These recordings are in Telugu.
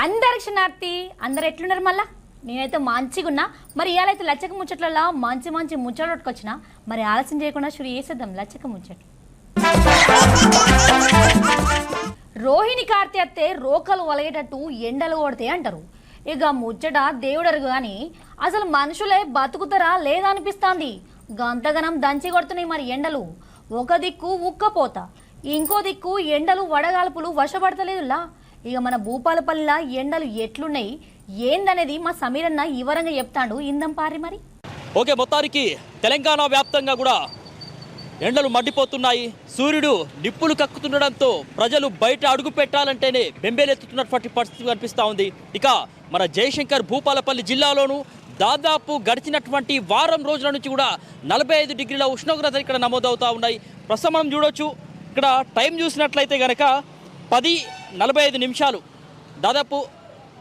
అందరికి క్షణార్థి అందరు ఎట్లున్నారు మళ్ళా నేనైతే మంచిగా ఉన్నా మరి ఇవాళైతే లచ్చక ముచ్చట్లలో మంచి మంచి ముచ్చట్లు పట్టుకొచ్చిన మరి ఆలస్యం చేయకుండా షురు చేసేద్దాం లచ్చక ముచ్చట రోహిణి కార్తీ అత్తే రోకలు వలగేటట్టు ఎండలు కొడితే అంటారు ఇక ముచ్చట దేవుడరు కానీ అసలు మనుషులే బతుకుతారా లేదా అనిపిస్తుంది గంతగనం దంచి కొడుతున్నాయి మరి ఎండలు ఒక దిక్కు ఉక్కపోత ఇంకో దిక్కు ఎండలు వడగాల్పులు వశపడతలేదులా ఇక మన భూపాలపల్లిలో ఎండలు ఎట్లున్నాయి ఏందనేది మా సమీరన్న వివరంగా చెప్తాడు ఇందం పారి మరి ఓకే మొత్తానికి తెలంగాణ వ్యాప్తంగా కూడా ఎండలు మండిపోతున్నాయి సూర్యుడు నిప్పులు కక్కుతుండడంతో ప్రజలు బయట అడుగు పెట్టాలంటేనే బెంబేలెత్తుతున్నటువంటి పరిస్థితి కనిపిస్తూ ఉంది ఇక మన జయశంకర్ భూపాలపల్లి జిల్లాలోనూ దాదాపు గడిచినటువంటి వారం రోజుల నుంచి కూడా 45 డిగ్రీల ఉష్ణోగ్రత ఇక్కడ నమోదవుతూ ఉన్నాయి ప్రస్తుతం మనం చూడొచ్చు ఇక్కడ టైం చూసినట్లయితే కనుక 10:45 దాదాపు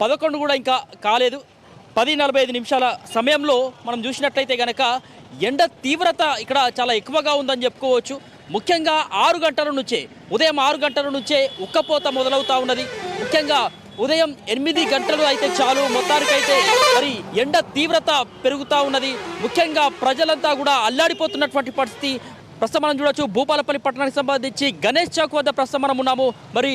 11 కూడా ఇంకా కాలేదు 10:45 సమయంలో మనం చూసినట్లయితే కనుక ఎండ తీవ్రత ఇక్కడ చాలా ఎక్కువగా ఉందని చెప్పుకోవచ్చు ముఖ్యంగా 6 గంటల నుంచే ఉదయం 6 గంటల నుంచే ఉక్కపోత మొదలవుతూ ఉన్నది ముఖ్యంగా ఉదయం 8 గంటలు అయితే చాలు మొత్తానికైతే మరి ఎండ తీవ్రత పెరుగుతూ ఉన్నది ముఖ్యంగా ప్రజలంతా కూడా అల్లాడిపోతున్నటువంటి పరిస్థితి ప్రస్తుతం మనం చూడొచ్చు భూపాలపల్లి పట్టణానికి సంబంధించి గణేష్ చౌక్ వద్ద ప్రస్తుతం మనం ఉన్నాము మరి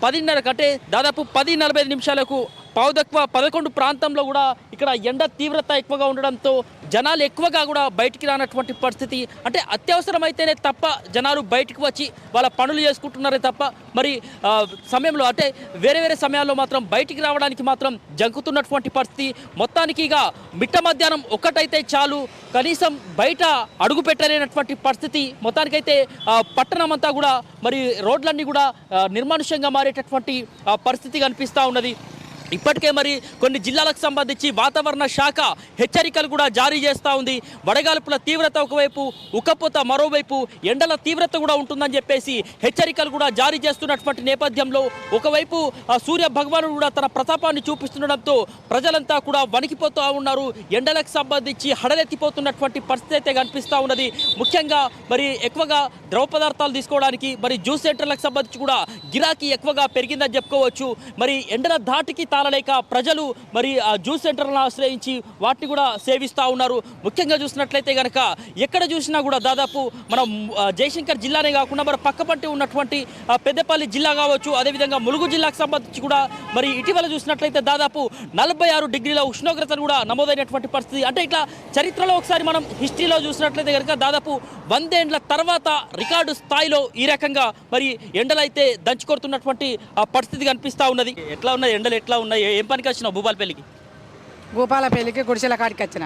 10:30 కంటే దాదాపు 10:45 పావుదక్కువ 11 ప్రాంతంలో కూడా ఇక్కడ ఎండ తీవ్రత ఎక్కువగా ఉండడంతో జనాలు ఎక్కువగా కూడా బయటికి రానటువంటి పరిస్థితి అంటే అత్యవసరమైతేనే తప్ప జనాలు బయటికి వచ్చి వాళ్ళ పనులు చేసుకుంటున్నారే తప్ప మరి సమయంలో అంటే వేరే సమయాల్లో మాత్రం బయటికి రావడానికి మాత్రం జంకుతున్నటువంటి పరిస్థితి మొత్తానికి ఇక మిట్ట మధ్యాహ్నం ఒక్కటైతే చాలు కనీసం బయట అడుగు పెట్టలేనటువంటి పరిస్థితి మొత్తానికైతే పట్టణం అంతా కూడా మరి రోడ్లన్నీ కూడా నిర్మానుష్యంగా మారేటటువంటి పరిస్థితి కనిపిస్తూ ఉన్నది ఇప్పటికే మరి కొన్ని జిల్లాలకు సంబంధించి వాతావరణ శాఖ హెచ్చరికలు కూడా జారీ చేస్తూ ఉంది వడగాల్పుల తీవ్రత ఒకవైపు ఉక్కపోత మరోవైపు ఎండల తీవ్రత కూడా ఉంటుందని చెప్పేసి హెచ్చరికలు కూడా జారీ చేస్తున్నటువంటి నేపథ్యంలో ఒకవైపు సూర్య భగవానుడు కూడా తన ప్రతాపాన్ని చూపిస్తుండడంతో ప్రజలంతా కూడా వణికిపోతూ ఉన్నారు ఎండలకు సంబంధించి హడలెత్తిపోతున్నటువంటి పరిస్థితి అయితే కనిపిస్తూ ఉన్నది ముఖ్యంగా మరి ఎక్కువగా ద్రవ పదార్థాలు తీసుకోవడానికి మరి జ్యూస్ సెంటర్లకు సంబంధించి కూడా గిరాకీ ఎక్కువగా పెరిగిందని చెప్పుకోవచ్చు మరి ఎండల ధాటికి తాళలేక ప్రజలు మరి ఆ జ్యూస్ సెంటర్లను ఆశ్రయించి వాటిని కూడా సేవిస్తూ ఉన్నారు ముఖ్యంగా చూసినట్లయితే కనుక ఎక్కడ చూసినా కూడా దాదాపు మనం జయశంకర్ జిల్లానే కాకుండా మరి పక్కపట్టి ఉన్నటువంటి పెద్దపల్లి జిల్లా కావచ్చు అదేవిధంగా ములుగు జిల్లాకు సంబంధించి కూడా మరి ఇటీవల చూసినట్లయితే దాదాపు 46 డిగ్రీల ఉష్ణోగ్రతను కూడా నమోదైనటువంటి పరిస్థితి అంటే ఇట్లా చరిత్రలో ఒకసారి మనం హిస్టరీలో చూసినట్లయితే కనుక దాదాపు 100 ఏళ్ల తర్వాత రికార్డు స్థాయిలో ఈ రకంగా మరి ఎండలైతే దంచుకొడుతున్నటువంటి పరిస్థితి కనిపిస్తూ ఉన్నది ఎట్లా ఉన్నది ఎండలు ఎట్లా ఉన్నాయి ఏం పనికి వచ్చినావు భూపాలపల్లికి గుడిసెల కాడికి వచ్చిన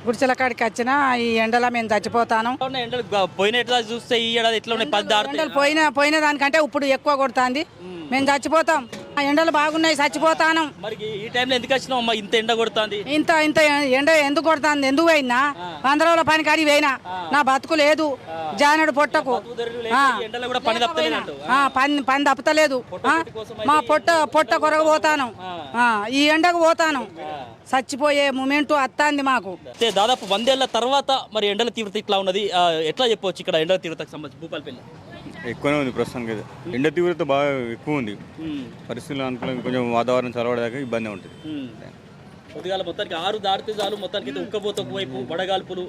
గుడిసెల కాడికి వచ్చిన ఈ ఎండలో మేము చచ్చిపోతాను ఎండలు పోయిన ఎట్లా చూస్తే ఈ ఏడాది ఎట్లా ఉన్నాయి 10 ఎండలు పోయిన దానికంటే ఇప్పుడు ఎక్కువ కొడుతుంది మేము చచ్చిపోతాం ఆ ఎండలు బాగున్నాయి చచ్చిపోతాను మరి ఈ టైంలో ఎందుకు వచ్చినావు అమ్మా ఇంత ఎండ కొడుతుంది ఇంత ఎండ ఎందుకు కొడుతుంది ఎందుకు పోయినా 100 రోజుల పని కాడి పోయినా నా బతుకు లేదు జానడు పొట్టకు పని తప్పుతలేదు మా పొట్ట కొరగపోతాను ఈ ఎండకు పోతాను చచ్చిపోయే మూమెంట్ వస్తుంది మాకు దాదాపు 100 ఏళ్ల తర్వాత మరి ఎండల తీవ్రత ఇట్లా ఉన్నది ఎట్లా చెప్పవచ్చు ఇక్కడ ఎండల తీవ్రతకు సంబంధించి భూపాలపల్లి ఎక్కువనే ఉంది ప్రస్తుతానికి అయితే ఎండ తీవ్రత బాగా ఎక్కువ ఉంది పరిస్థితులు అనుకూలంగా కొంచెం వాతావరణం చల్లబడేదాకా ఇబ్బంది ఉంటుంది పొద్దుగాల మొత్తానికి 6 దాటితే చాలు మొత్తానికి అయితే ఉక్కపోత వైపు వడగాల్పులు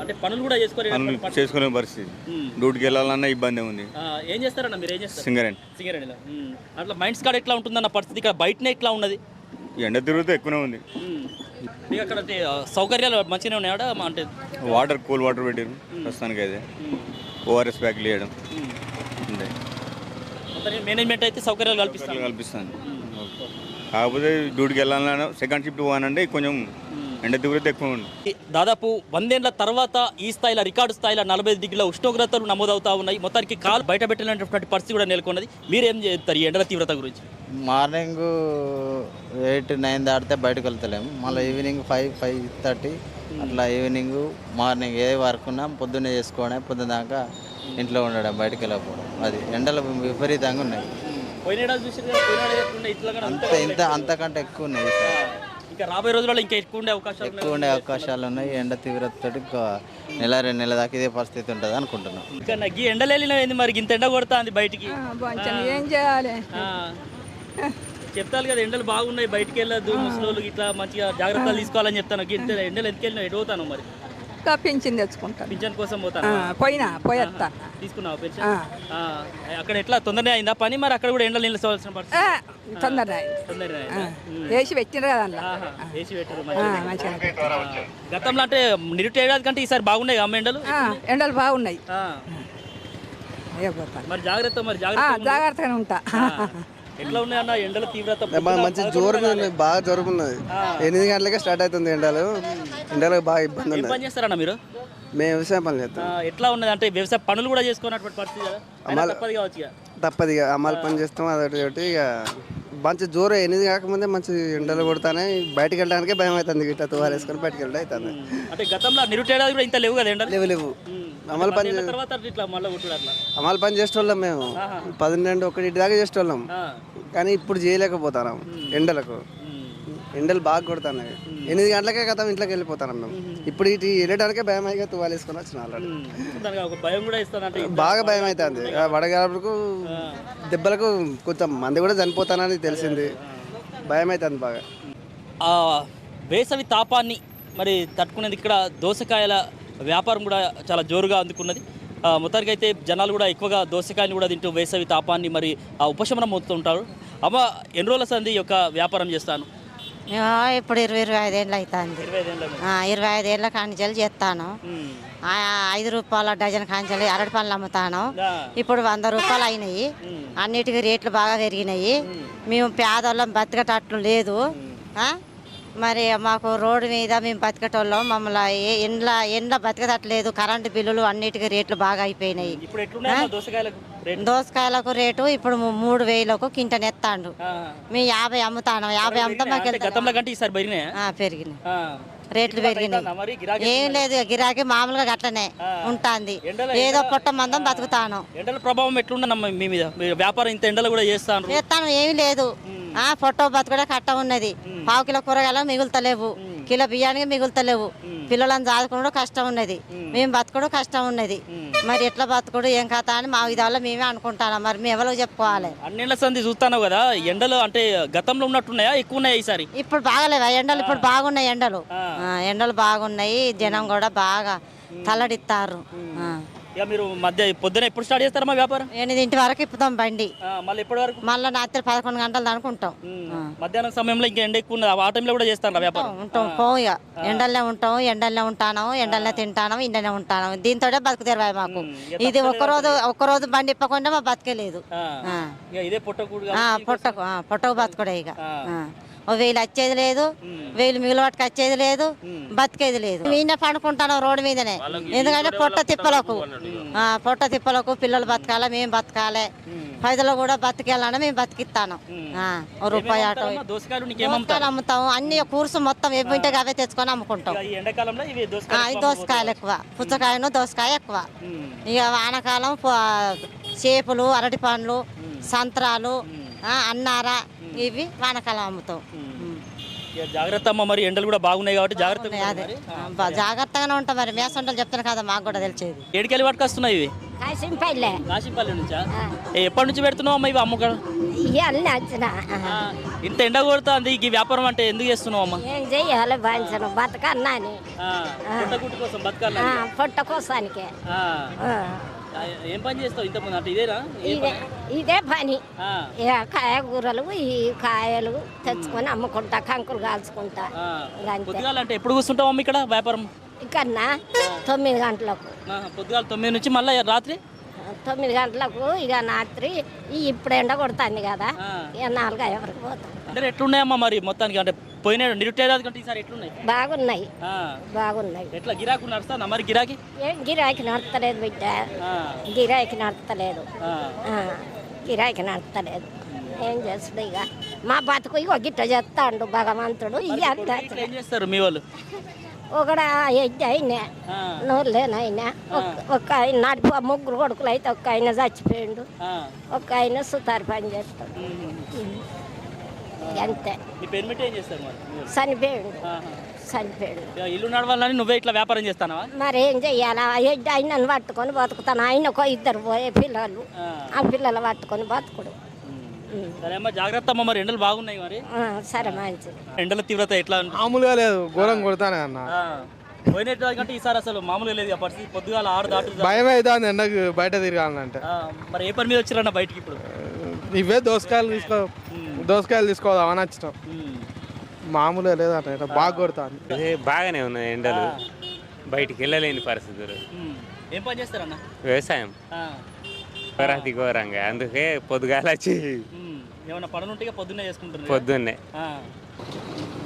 అంటే పనులు కూడా చేసుకునే పరిస్థితి డ్యూటీకి వెళ్ళాలన్నా ఇబ్బంది ఉంది ఏం చేస్తారన్న మీరు ఏం చేస్తారు సింగరేణి అట్లా మైండ్స్ కాడ ఎట్లా ఉంటుందన్న పరిస్థితి ఇక్కడ బయటనే ఎట్లా ఉన్నది ఎండ తీవ్రత ఎక్కువనే ఉంది మీకు అక్కడ సౌకర్యాలు మంచిగానే ఉన్నాయా అంటే కూల్ వాటర్ పెట్టారు ప్రస్తుతానికి అయితే ఓఆర్ఎస్ ప్యాక్లు వేయడం మేనేజ్మెంట్ అయితే సౌకర్యాలు కల్పిస్తాను కాకపోతే డ్యూటీకి వెళ్ళాలన్నా సెకండ్ షిఫ్ట్ పోవాలంటే కొంచెం ఎండ తీవ్రత ఎక్కువ ఉంది దాదాపు 100 ఏళ్ల తర్వాత ఈ స్థాయిలో రికార్డు స్థాయిలో 45 డిగ్రీల ఉష్ణోగ్రతలు నమోదవుతా ఉన్నాయి మొత్తానికి కాలు బయట పెట్టలేనటువంటి పరిస్థితి కూడా నెలకొన్నది మీరేం చేస్తారు ఈ ఎండల తీవ్రత గురించి మార్నింగ్ 8-9 దాటితే బయటకు వెళ్తలేము మళ్ళీ ఈవినింగ్ 5-5:30 అట్లా ఈవినింగ్ మార్నింగ్ ఏ వర్క్ ఉన్నా పొద్దున్నే చేసుకోవడం పొద్దున్న దాకా ఇంట్లో ఉండడం బయటకు వెళ్ళకపోవడం అది ఎండలు విపరీతంగా ఉన్నాయి అంతకంటే ఎక్కువ ఉన్నాయి ఇంకా రాబోయే రోజుల్లో ఇంకా ఎక్కువ ఉండే అవకాశాలు ఉన్నాయి ఎండ తీవ్రతతో నెల 2 నెలల దాకా ఇదే పరిస్థితి ఉంటుంది అనుకుంటున్నాం ఇంకా ఎండలేలిన మరి ఇంత ఎండ కొడుతుంది బయటికి ఏం చేయాలి చెప్తారు కదా ఎండలు బాగున్నాయి, బయటికి వెళ్ళొద్దు, ముసలోళ్ళు ఇట్లా మంచిగా జాగ్రత్తలు తీసుకోవాలని చెప్తాను. ఎండలు ఎందుకు వెళ్ళినా ఎటు పోతాను మరి? ఇంకా పెంచింది తెచ్చుకుంటాను. పింఛన్ కోసం పోతాను. పోయేస్తా. తీసుకున్నావు పెన్షన్? అక్కడ ఎట్లా తొందరనే అయిందా పని? మరి అక్కడ కూడా ఎండలు నిలుస్తవలసిన పరిస్థితి తొందరగా తొందరనే వేసి పెట్టిన కదా అందులో. వేసి పెట్టారు మంచిగా. గతంలో అంటే నిరుటేడాది కంటే ఈసారి బాగున్నాయి అమ్మ ఎండలు. ఎండలు బాగున్నాయి. మరి జాగ్రత్త జాగ్రత్తగానే ఉంటా. ఎట్లా ఉన్నాయన్న ఎండల తీవ్రత? మంచి జోరుగా బాగా జరుగుతున్నది. 8 గంటలకే స్టార్ట్ అవుతుంది ఎండలకు బాగా ఇబ్బంది ఏం ఉంది. పని చేస్తారన్న మీరు? మేము వ్యవసాయం పని చేస్తాం. ఎట్లా ఉన్నది అంటే వ్యవసాయ పనులు కూడా చేసుకున్నటువంటి పరిస్థితి కదా, అయినా తప్పదు కావచ్చు ఇక. తప్పదు ఇక అమ్మాలి పని చేస్తాం. అదొకటి ఇక మంచి జోరు 8 కాకముందే మంచి ఎండలు కొడతానే బయటకు వెళ్ళడానికే భయం అవుతుంది. ఇట్లా తువాలు వేసుకొని బయటకు వెళ్ళడం అవుతుంది. అంటే గతంలో నిరుటేడాది కూడా ఇంత లేవు కదా ఎండలు? లేవు అమలు పని తర్వాత ఇట్లా మళ్ళీ కొట్టుడు అట్లా అమలు పని చేసేటోళ్ళం మేము 12, 1 దాకా చేసేటోళ్ళం. కానీ ఇప్పుడు చేయలేకపోతున్నాం ఎండలకు. ఎండలు బాగా కొడుతున్నాయి. 8 గంటలకే కదా ఇంట్లోకి వెళ్ళిపోతున్నాం మేము. ఇప్పుడు ఇటు వెళ్ళడానికే భయం అయితే తువాలు వేసుకొని వచ్చిన ఆల్రెడీ. ఒక భయం కూడా ఇస్తానంటే బాగా భయం అవుతుంది. వడగాలకు దెబ్బలకు కొంచెం మంది కూడా చనిపోతానని తెలిసింది. భయం అవుతుంది బాగా. వేసవి తాపాన్ని మరి తట్టుకునేది ఇక్కడ దోసకాయల వ్యాపారం కూడా చాలా జోరుగా అందుకున్నది. మొత్తానికి అయితే జనాలు కూడా ఎక్కువగా దోసకాయలు కూడా తింటూ వేసవి తాపాన్ని మరి ఉపశమనం పొందుతుంటారు. అమ్మ ఎన్ని రోజుల సంది ఈ యొక్క వ్యాపారం చేస్తాను? ఇప్పుడు 25 ఏళ్ళు అవుతుంది. 25 ఏళ్ళ కాంచెలు చేస్తాను. 5 రూపాయల డజన్ కాంచెలు అరటి పనులు అమ్ముతాను. ఇప్పుడు 100 రూపాయలు అయినాయి. అన్నిటికీ రేట్లు బాగా పెరిగినాయి. మేము పేదోళ్ళం బతికేటట్లు లేదు. మరి మాకు రోడ్డు మీద మేము బతికేటోళ్ళం. మమ్మల్ని ఎండ్ల బతికేటట్లేదు. కరెంటు బిల్లులు అన్నిటికీ రేట్లు బాగా అయిపోయినాయి. దోసకాయలకు రేటు ఇప్పుడు 3000కు కింటన్ ఎత్తాండు. మేము 50 అమ్ముతాను. 50 అమ్ముతాం. పెరిగినాయి రేట్లు పెరిగినాయి. ఏం లేదు గిరాకీ మామూలుగా గట్లనే ఉంటుంది. ఏదో పొట్ట మందం బతుకుతాను. ఎండల ప్రభావం ఎట్లుండనమ్మా మీ మీద? వ్యాపారం ఇంత ఎండలు కూడా చేస్తాను. ఏమి లేదు. పొట్ట బతుకుడే కట్ట ఉన్నది. 1/2 కిలో కూరగాయలు మిగులుతలేవు. కిలో బియ్యానికి మిగులుతలేవు. పిల్లలను చదువుకోవడం కష్టం ఉన్నది. మేము బతుకోవడం కష్టం ఉన్నది. మరి ఎట్లా బతుకుడు ఏం కథ అని మా విధాలో మేమే అనుకుంటాను. మరి మేము ఎవరికి చెప్పుకోవాలి? అన్నేళ్ల సంది చూస్తాను కదా ఎండలు అంటే గతంలో ఉన్నట్టున్నాయా, ఎక్కువ ఉన్నాయా ఈసారి? ఇప్పుడు బాగలేవా ఎండలు? ఇప్పుడు బాగున్నాయి ఎండలు. ఎండలు బాగున్నాయి. జనం కూడా బాగా తల్లడిస్తారు. ఇక మీరు పొద్దున ఎప్పుడు స్టార్ట్ చేస్తారా మా వ్యాపారం? 8 వరకు ఇప్పుతాం బండి. మళ్ళీ ఎప్పటి వరకు? మళ్ళీ రాత్రి 11 గంటలు అనుకుంటాం. మధ్యాహ్నం సమయంలో ఇంకా ఎండ ఎక్కువ ఉన్నది, ఆ టైంలో కూడా చేస్తాను వ్యాపారం? ఉంటాం. ఇక ఎండల్లో ఉంటాం. ఎండల్లో ఉంటాను. ఎండల్లో తింటాను. ఇండనే ఉంటాను. దీంతో బతుకుతారు మాకు. ఇది ఒక్కరోజు బండి ఇప్పకుండా మా బతికేలేదు. పొట్టకు బతుకుడే. ఇక 1000 వచ్చేది లేదు. 1000 మిగిలినట్టుకు వచ్చేది లేదు. బతికేది లేదు. మీనే పండుకుంటాను రోడ్డు మీదనే. ఎందుకంటే పొట్ట తిప్పలకు పిల్లలు బతకాలి, మేము బతకాలి. పైదలో కూడా బతికేయాలని మేము బతికిస్తాను. రూపాయి ఆటో దోసకాయలు అమ్ముతాము. అన్ని కూర్సు మొత్తం ఏమింటే అవే తెచ్చుకొని అమ్ముకుంటాం. ఈ దోసకాయలు ఎక్కువ. పుచ్చకాయను దోసకాయ ఎక్కువ. ఇక వానకాలం చేపలు, అరటి పండ్లు, సంత్రాలు, అన్నార ఇవి వానకాలం అమ్ముతాం. జాగ్రత్త అమ్మ. మరి ఎండలు కూడా బాగున్నాయి కాబట్టి జాగ్రత్తగానే ఉంటాం. మరి మేసంటలు చెప్తాను కదా, మాకు కూడా తెలిసేది. ఏడుకెళ్ళి పట్టుకొస్తున్నాయి ఇవి? కాశీంపల్లి నుంచా? ఎప్పటి నుంచి పెడుతున్నావు అమ్మ ఇవి అమ్మకం? ఇంత ఎండ కొడుతుంది. ఈ వ్యాపారం అంటే ఎందుకు చేస్తున్నావు అమ్మ? ఏం చెయ్యాలి బాధించను బతకన్నాని. పొట్ట కోసానికి ఏం పని చేస్తావు ఇంతకుముందు? అంటే ఇదేనా? ఇదే పని. కాయగూరలు ఈ కాయలు తెచ్చుకొని అమ్ముకుంటా, కంకులు కాల్చుకుంటా. అంటే ఎప్పుడు కూర్చుంటావు అమ్మ ఇక్కడ వ్యాపారం? ఇక్కడ 9 గంటలకు. పొద్దుగాల 9 నుంచి మళ్ళీ రాత్రి 9 గంటలకు. ఇక రాత్రి ఇప్పుడు ఎండ కొడుతుంది కదా, ఇక 4 వరకు పోతాం. అంటే ఎట్లున్నాయమ్మా మరి మొత్తానికి? అంటే పోయిన నిరుటేదాది కంటే ఈసారి ఎట్లున్నాయి? బాగున్నాయి. ఎట్లా గిరాకు నడుస్తా మరి? గిరాకీ ఏం గిరాకీ నడతలేదు బిడ్డ. గిరాకీ నడతలేదు. ఏం చేస్తాడు? ఇక మా బతుకు ఇక గిట్ట చేస్తాడు భగవంతుడు. ఏం చేస్తారు మీ వాళ్ళు? ఒకడ అయినా నోరులేనైనా ఒక ఆయన నడిపి 3 కొడుకులు అయితే ఒక ఆయన చచ్చిపోయిండు. ఒక ఆయన సుతారు పని చేస్తాడు. అంతే. చనిపోయాడు. ఇల్లు నడవాలని నువ్వే ఇట్లా వ్యాపారం చేస్తానా? మరి ఏం చెయ్యాలా? ఆయనను పట్టుకొని బతుకుతాను. ఆయన 2 పోయే పిల్లలు. ఆ పిల్లలు పట్టుకొని బతుకుడు. సరే అమ్మ, జాగ్రత్త అమ్మ. మరి ఎండలు బాగున్నాయి మరి. సరే మంచిది. ఎండల తీవ్రత ఎట్లా ఉంది? మామూలుగా లేదు, ఘోరం కొడతానే అన్న. పోయినట్టు కంటే ఈసారి అసలు మామూలుగా లేదు. ఆ పరిస్థితి పొద్దుగాల 6 దాటు. భయం అవుతుంది ఎండకు బయట తిరగాలంటే. మరి ఏ పని మీద వచ్చారన్న బయటికి ఇప్పుడు? ఇవే దోసకాయలు తీసుకోదామని వచ్చినాం. మామూలుగా లేదన్న, బాగా కొడతాను. బాగానే ఉన్నాయి ఎండలు, బయటికి వెళ్ళలేని పరిస్థితులు. ఏం పని చేస్తారన్న? వ్యవసాయం ఘోరాతి ఘోరంగా, అందుకే పొద్దుగాల వచ్చి ఏమన్నా పనులు ఉంటే పొద్దున్నే చేసుకుంటున్నారు. పొద్దున్నే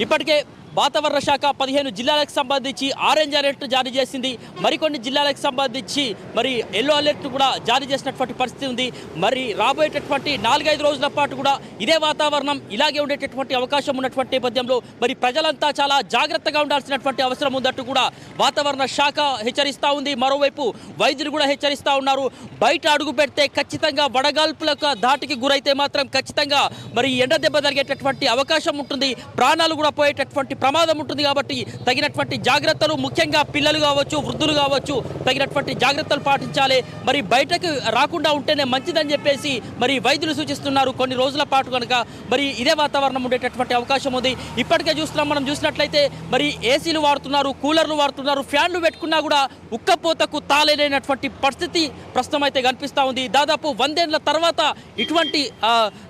ఇప్పటికే వాతావరణ శాఖ 15 జిల్లాలకు సంబంధించి ఆరెంజ్ అలర్ట్ జారీ చేసింది. మరికొన్ని జిల్లాలకు సంబంధించి మరి ఎల్లో అలర్ట్ కూడా జారీ చేసినటువంటి పరిస్థితి ఉంది. మరి రాబోయేటటువంటి 4-5 రోజుల పాటు కూడా ఇదే వాతావరణం ఇలాగే ఉండేటటువంటి అవకాశం ఉన్నటువంటి నేపథ్యంలో మరి ప్రజలంతా చాలా జాగ్రత్తగా ఉండాల్సినటువంటి అవసరం ఉందట్టు కూడా వాతావరణ శాఖ హెచ్చరిస్తూ ఉంది. మరోవైపు వైద్యులు కూడా హెచ్చరిస్తూ ఉన్నారు. బయట అడుగు పెడితే ఖచ్చితంగా వడగాల్పులకు ధాటికి గురైతే మాత్రం ఖచ్చితంగా మరి ఎండ దెబ్బ జరిగేటటువంటి అవకాశం ఉంటుంది. ప్రాణాలు కూడా పోయేటటువంటి ప్రమాదం ఉంటుంది. కాబట్టి తగినటువంటి జాగ్రత్తలు, ముఖ్యంగా పిల్లలు కావచ్చు, వృద్ధులు కావచ్చు, తగినటువంటి జాగ్రత్తలు పాటించాలి. మరి బయటకు రాకుండా ఉంటేనే మంచిదని చెప్పేసి మరి వైద్యులు సూచిస్తున్నారు. కొన్ని రోజుల పాటు కనుక మరి ఇదే వాతావరణం ఉండేటటువంటి అవకాశం ఉంది. ఇప్పటికే చూస్తున్నాం, మనం చూసినట్లయితే మరి ఏసీలు వాడుతున్నారు, కూలర్లు వాడుతున్నారు, ఫ్యాన్లు పెట్టుకున్నా కూడా ఉక్కపోతకు తాళలేనటువంటి పరిస్థితి ప్రస్తుతం అయితే కనిపిస్తూ ఉంది. దాదాపు 100 ఏళ్ల తర్వాత ఇటువంటి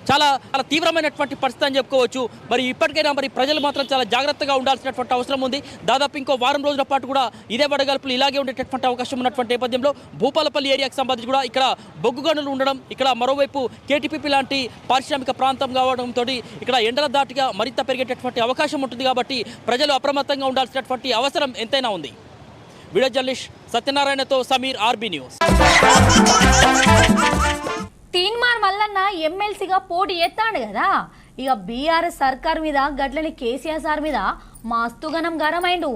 చాలా చాలా తీవ్రమైనటువంటి పరిస్థితి అని చెప్పుకోవచ్చు. మరి ఇప్పటికైనా మరి ప్రజలు మాత్రం చాలా జాగ్రత్తగా ఉండాల్సినటువంటి అవసరం ఉంది. దాదాపు ఇంకో వారం రోజుల పాటు కూడా ఇదే వడగాల్పులు ఇలాగే ఉండేటటువంటి అవకాశం ఉన్నటువంటి నేపథ్యంలో భూపాలపల్లి ఏరియాకి సంబంధించి కూడా ఇక్కడ బొగ్గు గనులు ఉండడం, ఇక్కడ మరోవైపు కేటీపీపీ లాంటి పారిశ్రామిక ప్రాంతం కావడంతో ఇక్కడ ఎండల దాటిగా మరింత పెరిగేటటువంటి అవకాశం ఉంటుంది. కాబట్టి ప్రజలు అప్రమత్తంగా ఉండాల్సినటువంటి అవసరం ఎంతైనా ఉంది. వీడియో జర్నలిస్ట్ సత్యనారాయణతో సమీర్, ఆర్బీ న్యూస్. తీన్మార్ మల్లన్న ఎమ్మెల్సీగా పోటీ ఎత్తాడు కదా, ఇక బీఆర్ఎస్ సర్కార్ మీద గట్లని కేసీఆర్ సార్ మీద మస్తుగనం గరమైండు.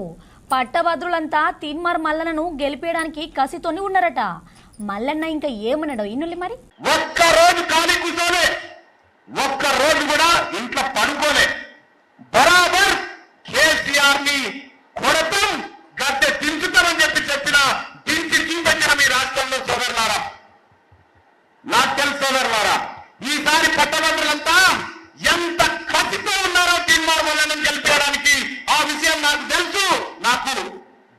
పట్టభద్రులంతా తీన్మార్ మల్లన్నను గెలిపేయడానికి కసితోని ఉన్నారట. మల్లన్న ఇంకా ఏమన్నాడో ఇన్నుల్లి మరి. ఒక్క రోజు ఖాళీ కూర్చోలే, ఒక్క రోజు కూడా ఇంట్లో పడుకోలే. బరాబర్ కేసీఆర్ ని కొడతాం, గద్దె దించుతామని చెప్పిన దించి చూపెట్టిన మీ రాష్ట్రంలో సోదరులారా, నాకు తెలుసు సోదరులారా, ఈసారి పట్టభద్రులంతా ఎంత కసితో ఉన్నారో తీన్మార్ మల్లన్నను గెలిపేయడానికి. ఆ విషయం నాకు తెలుసు. నాకు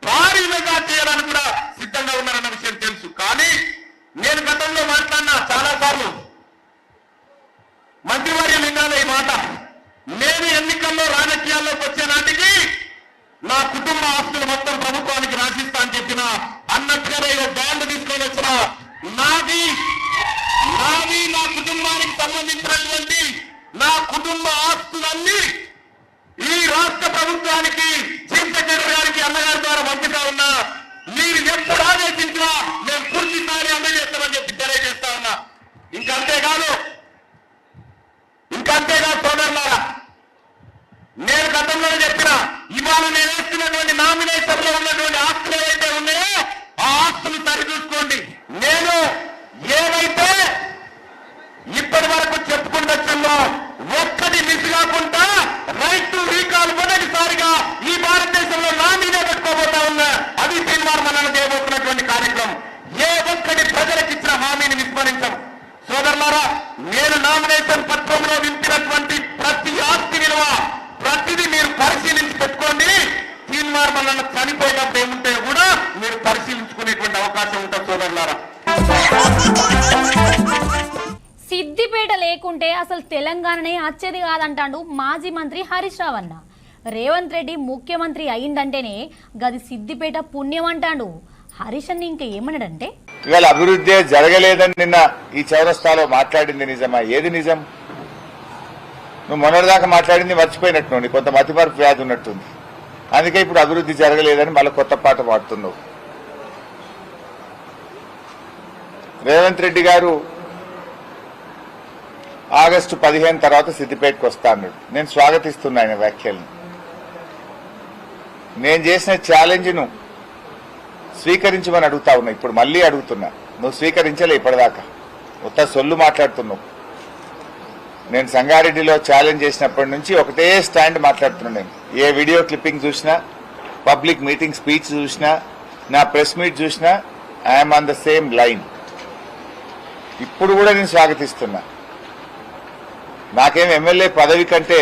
భారీగా చేయడానికి కూడా సిద్ధంగా ఉన్నారన్న విషయం తెలుసు. కానీ నేను గతంలో మాట్లాడినా చాలా సార్లు, మంత్రివర్య లింగాల ఈ మాట, నేను ఎన్నికల్లో రాజకీయాల్లోకి వచ్చే నాటికి నా కుటుంబ ఆస్తులు మొత్తం ప్రభుత్వానికి రాసిస్తా అని చెప్పిన అన్నట్టుగానే బాండ్ తీసుకొని వచ్చిన నాది నా కుటుంబానికి సంబంధించినటువంటి నా కుటుంబ ఆస్తులన్నీ ఈ రాష్ట్ర ప్రభుత్వానికి, చీఫ్ సెక్రటరీ గారికి, అన్నగారి ద్వారా పంపుతా ఉన్నా. మీరు ఎప్పుడు ఆదేశించినా మేము పూర్తి స్థాయి అమలు చేస్తామని చెప్పి తెలియజేస్తా ఉన్నా. ఇంకంతేకాదు సోదరులారా, నేను గతంలో చెప్పిన ఇవాళ నేను వేస్తున్నటువంటి నామినేషన్ లో ఉన్నటువంటి ఆస్తులు ఏవైతే ఉన్నాయో ఆ ఆస్తులు సరిచూసుకోండి. నేను ఏవైతే ఇప్పటి వరకు చెప్పుకుంటూ వచ్చానో ఒక్కటి మిస్ కాకుండా రైట్ టు రీకాల్ మొదటిసారిగా ఈ భారతదేశంలో నా మీదే పెట్టుకోబోతా ఉన్నా. అది తీన్మార్ మల్లన్న చేయబోతున్నటువంటి కార్యక్రమం. ఏ ఒక్కటి ప్రజలకు ఇచ్చిన హామీని విస్మరించం. సోదరులారా, నేను నామినేషన్ పత్రంలో వింపినటువంటి ప్రతి ఆస్తి విలువ ప్రతిదీ మీరు పరిశీలించి పెట్టుకోండి. తీన్మార్ మల్లన్న చనిపోయినప్పుడు ఏముంటాయో కూడా మీరు పరిశీలించుకునేటువంటి అవకాశం ఉంటుంది సోదరులారా. సిద్దిపేట లేకుంటే అసలు తెలంగాణనే వచ్చేది కాదంటాడు మాజీ మంత్రి హరీష్ రావు అన్న. రేవంత్ రెడ్డి ముఖ్యమంత్రి అయిందంటేనే గది సిద్దిపేట పుణ్యం అంటాడు. హరీష్ అన్న ఇంకా ఏమన్నాడంటే, ఇవాళ అభివృద్ధి జరగలేదని నిన్న ఈ చౌరస్తాలో మాట్లాడింది నిజమా? ఏది నిజం? నువ్వు మొన్నటిదాకా మాట్లాడింది మర్చిపోయినట్టు, నీ కొంత మతిమరుపు వ్యాధి ఉన్నట్టుంది. అందుకే ఇప్పుడు అభివృద్ధి జరగలేదని మళ్ళీ కొత్త పాట పాడుతున్నావు. రేవంత్ రెడ్డి గారు ఆగస్టు 15 తర్వాత సిద్దిపేటకు వస్తా అన్నాడు. నేను స్వాగతిస్తున్నా ఆయన వ్యాఖ్యల్ని. నేను చేసిన ఛాలెంజ్ను స్వీకరించమని అడుగుతా ఉన్నా. ఇప్పుడు మళ్ళీ అడుగుతున్నా, నువ్వు స్వీకరించలే ఇప్పటిదాకా, ఉత్త సొల్లు మాట్లాడుతున్నావు. నేను సంగారెడ్డిలో ఛాలెంజ్ చేసినప్పటి నుంచి ఒకటే స్టాండ్ మాట్లాడుతున్నాను. నేను ఏ వీడియో క్లిప్పింగ్ చూసినా, పబ్లిక్ మీటింగ్ స్పీచ్ చూసినా, నా ప్రెస్ మీట్ చూసినా I'm on the same line. ఇప్పుడు కూడా నేను స్వాగతిస్తున్నా. నాకేం ఎమ్మెల్యే పదవి కంటే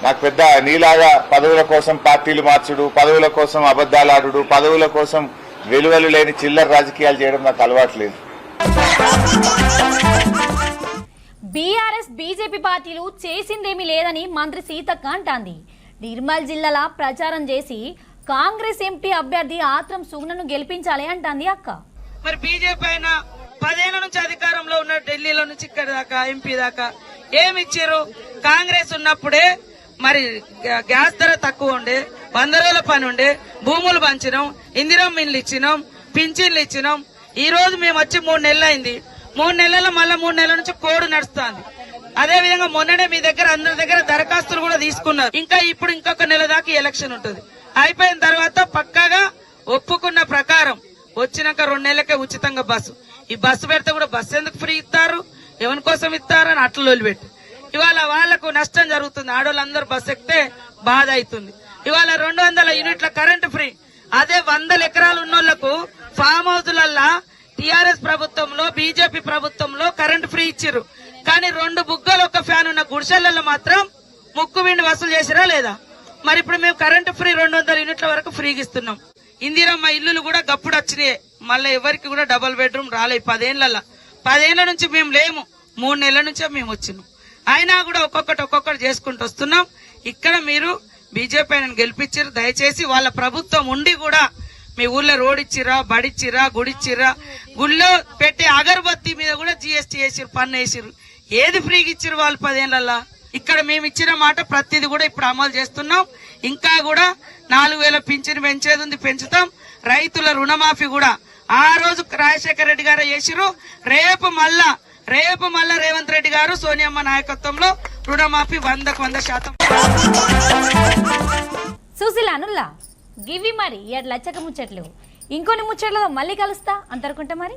నాకు పెద్ద నీలాగా పదవుల కోసం పార్టీలు మార్చుడు, పదవుల కోసం అబద్ధాలు ఆడుడు, పదవుల కోసం వెలువలు లేని చిల్లర రాజకీయాలు చేయడం నాకు అలవాట్లేదు. బీఆర్ఎస్ బీజేపీ పార్టీలు చేసిందేమీ లేదని మంత్రి సీతక్క అంటాంది. నిర్మల్ జిల్లాల ప్రచారం చేసి కాంగ్రెస్ ఎంపీ అభ్యర్థి ఆత్రం సుగ్నను గెలిపించాలి అంటాంది అక్క. మరి బీజేపీ అయినా 10 ఏళ్ల నుంచి అధికారంలో ఉన్న ఢిల్లీలో నుంచి ఇక్కడ దాకా ఎంపీ దాకా ఏమి ఇచ్చారు? కాంగ్రెస్ ఉన్నప్పుడే మరి గ్యాస్ ధర తక్కువ ఉండే, 100 రోజుల పని ఉండే, భూములు పంచినాం, ఇందిరమ్మ ఇండ్లు ఇచ్చినాం, పింఛన్లు ఇచ్చినాం. ఈ రోజు మేము వచ్చి 3 నెలలు అయింది. 3 నెలల మళ్ళీ 3 నెలల నుంచి కోడ్ నడుస్తుంది. అదే విధంగా మొన్ననే మీ దగ్గర అందరి దగ్గర దరఖాస్తులు కూడా తీసుకున్నారు. ఇంకా ఇప్పుడు ఇంకొక నెల దాకా ఎలక్షన్ ఉంటుంది. అయిపోయిన తర్వాత పక్కాగా ఒప్పుకున్న ప్రకారం వచ్చినాక 2 నెలలకే ఉచితంగా బస్సు. ఈ బస్సు పెడితే కూడా బస్సు ఎందుకు ఫ్రీ ఇస్తారు, ఎవరి కోసం ఇస్తారు అని అట్లా వదిలిపెట్టి ఇవాళ వాళ్లకు నష్టం జరుగుతుంది. ఆడవాళ్ళందరూ బస్సు ఎక్కితే బాధ అవుతుంది. ఇవాళ 200 యూనిట్ల కరెంటు ఫ్రీ. అదే 100 ఎకరాలు ఉన్నోళ్లకు ఫామ్ హౌస్లల్లా టీఆర్ఎస్ ప్రభుత్వంలో బీజేపీ ప్రభుత్వంలో కరెంటు ఫ్రీ ఇచ్చారు. కానీ 2 బుగ్గలు ఒక ఫ్యాన్ ఉన్న గుడిసెలలో మాత్రం ముక్కు విండి వసూలు చేసిరా లేదా? మరి ఇప్పుడు మేము కరెంటు ఫ్రీ 200 యూనిట్ల వరకు ఫ్రీగా ఇస్తున్నాం. ఇందిరమ్మ ఇల్లులు కూడా గప్పుడు వచ్చినాయి. మళ్ళీ ఎవరికి కూడా డబుల్ బెడ్రూమ్ రాలే. 10 ఏళ్ల నుంచి మేము లేము. 3 నెలల నుంచే మేము వచ్చినాం. అయినా కూడా ఒక్కొక్కటి చేసుకుంటూ వస్తున్నాం. ఇక్కడ మీరు బీజేపీ ఆయన గెలిపించారు. దయచేసి వాళ్ళ ప్రభుత్వం ఉండి కూడా మీ ఊర్లో రోడ్ ఇచ్చిరా, బడిచ్చిరా, గుడిచ్చిరా, గుళ్ళో పెట్టే అగరబత్తి మీద కూడా జీఎస్టీ వేసిరు, పన్ను వేసిరు. ఏది ఫ్రీగా ఇచ్చిరు వాళ్ళు 10 ఏళ్లల్లా? ఇక్కడ మేము ఇచ్చిన మాట ప్రతిది కూడా ఇప్పుడు అమలు చేస్తున్నాం. ఇంకా కూడా 4000 పింఛను పెంచేది ఉంది, పెంచుతాం. రైతుల రుణమాఫీ కూడా ఆ రోజు రాజశేఖర రెడ్డి గారు చేసిరు. రేపు మళ్ళా రేవంత్ రెడ్డి గారు సోనియమ్మ నాయకత్వంలో రుణమాఫీ 100% సుశీలానుల్లా గివి మరి 7 లచ్చక ముచ్చట్లు. ఇంకొన్ని ముచ్చట్లతో మళ్ళీ కలుస్తా. అంతరుకుంటా మరి.